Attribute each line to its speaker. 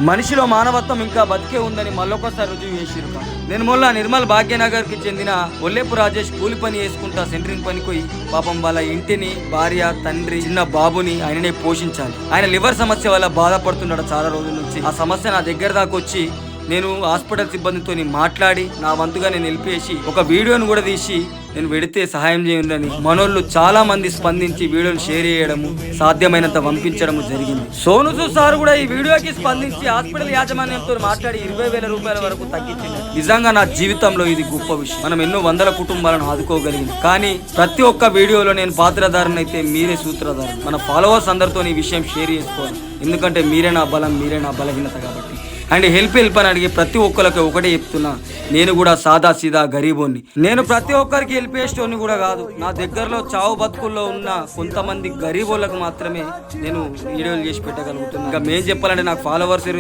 Speaker 1: మనిషిలో మానవత్వం ఇంకా బతికే ఉందని మళ్ళొకసారి రుజువు చేసిరు. నేను మొన్న నిర్మల్ భాగ్యనగర్ కి చెందిన ఒల్లేపు రాజేష్ కూలి పని చేసుకుంటా సెంటరింగ్ పనికి పోయి పాపం వాళ్ళ ఇంటిని, భార్య, తండ్రి, చిన్న బాబుని ఆయననే పోషించాలి. ఆయన లివర్ సమస్య వల్ల బాధపడుతున్నాడు చాలా రోజుల నుంచి. ఆ సమస్య నా దగ్గర దాకా వచ్చి నేను హాస్పిటల్ సిబ్బందితో మాట్లాడి నా వంతుగా నేను నిలిపేసి ఒక వీడియోను కూడా తీసి నేను వెడితే సహాయం చేయండి. మనోళ్ళు చాలా మంది స్పందించి వీడియోను షేర్ చేయడము, సాధ్యమైనంత పంపించడము జరిగింది. సోను సూద్ సార్ కూడా ఈ వీడియోకి స్పందించి హాస్పిటల్ యాజమాన్యంతో మాట్లాడి 20,000 రూపాయల వరకు తగ్గించింది. నిజంగా నా జీవితంలో ఇది గొప్ప విషయం. మనం ఎన్నో వందల కుటుంబాలను ఆదుకోగలిగింది. కానీ ప్రతి ఒక్క వీడియోలో నేను పాత్రధారునైతే మీరే సూత్రధారు. మన ఫాలోవర్స్ అందరితో ఈ విషయం షేర్ చేసుకోవాలి. ఎందుకంటే మీరే నా బలం, మీరే నా బలహీనత కాబట్టి. అండ్ హెల్ప్ అని అడిగి ప్రతి ఒక్కరికి ఒకటే చెప్తున్నా, నేను కూడా సాదా సీదా గరీబోని. నేను ప్రతి ఒక్కరికి హెల్ప్ చేసేటోని కూడా కాదు. నా దగ్గరలో చావు బతుకుల్లో ఉన్న కొంతమంది గరీబోళ్ళకు మాత్రమే నేను వీడియోలు చేసి పెట్టగలుగుతున్నాను. ఇంకా మేం చెప్పాలంటే నాకు ఫాలోవర్స్